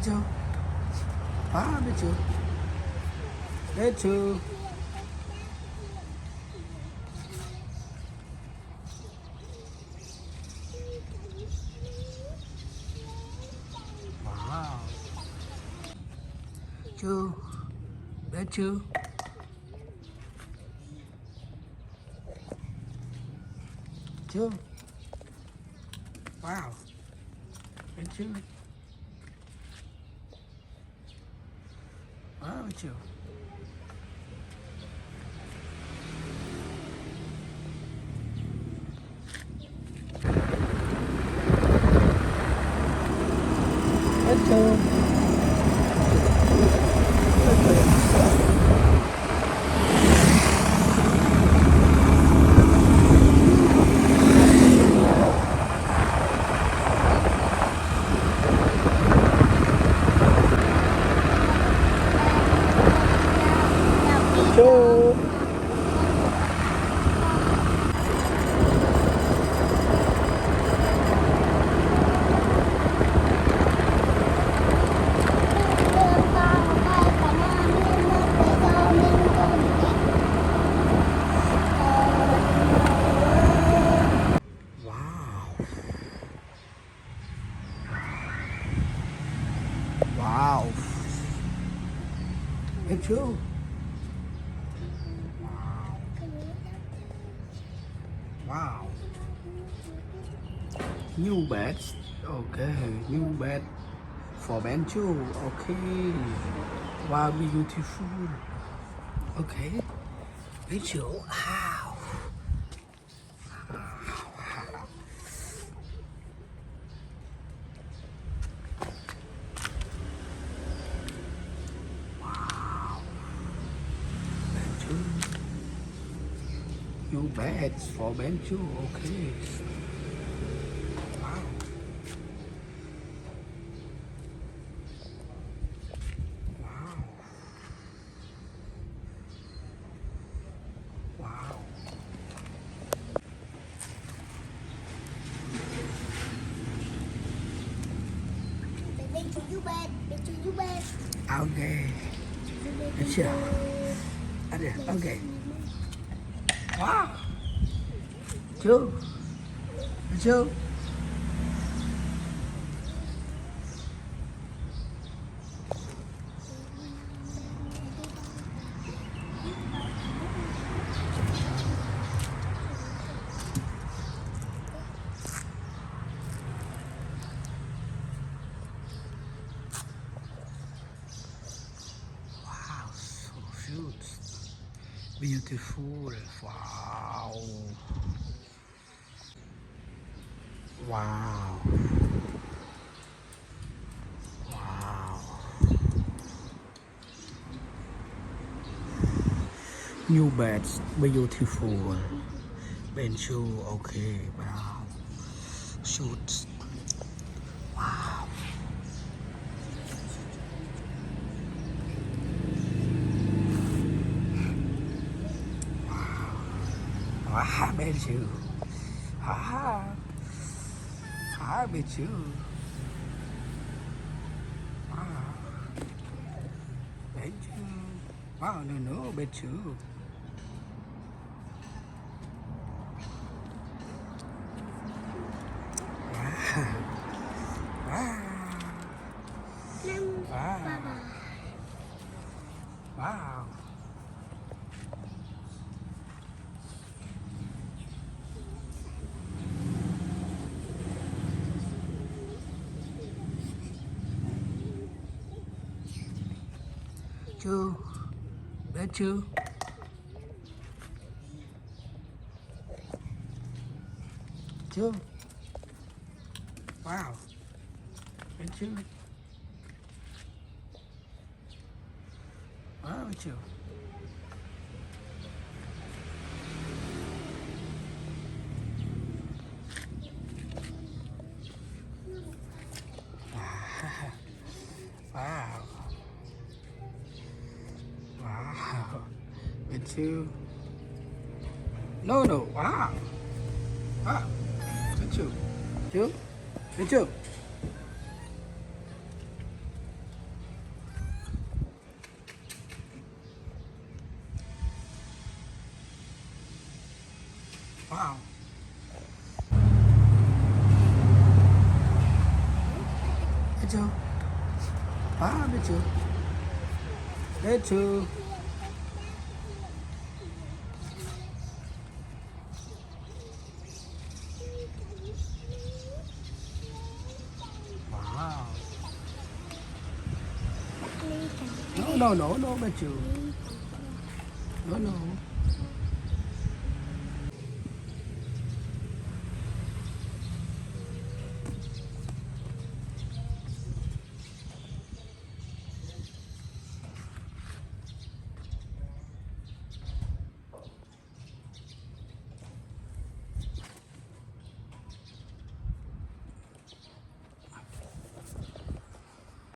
Bechu. Ah, Bechu. Bechu. Wow. Chu. Bechu. Chu. Wow. Bechu. Wow, Bechu. Bechu. Chu. Wow. Wow. Bechu. Wow. New bed. Okay. New bed for Benchu. Okay. Wow, beautiful. Okay. Benchu. Wow. Wow. Benchu. New beds for Benchu. Okay. Wow. Wow. Wow. Bên chú du bên, bên chú du bên. Okay. Benchu. Okay. Wow. Chu. Benchu. Wow, so cute. Beautiful. Wow. Wow. Wow. New beds. Beautiful. Benchu. Okay. Wow. Shoot. Wow. Wow, Benchu. Ah. Ah, Benchu. Wow. Benchu. Wow, no, Benchu. Wow. Wow. Năm Wow. bà bà. Wow. Chu. Benchu. Chu. Wow. Benchu. Wow, Benchu. Wow. Wow. Benchu. No. Wow. Wow. Benchu. Chu. Benchu. Betul. Betul. Betul. Wow. No, betul. No, no.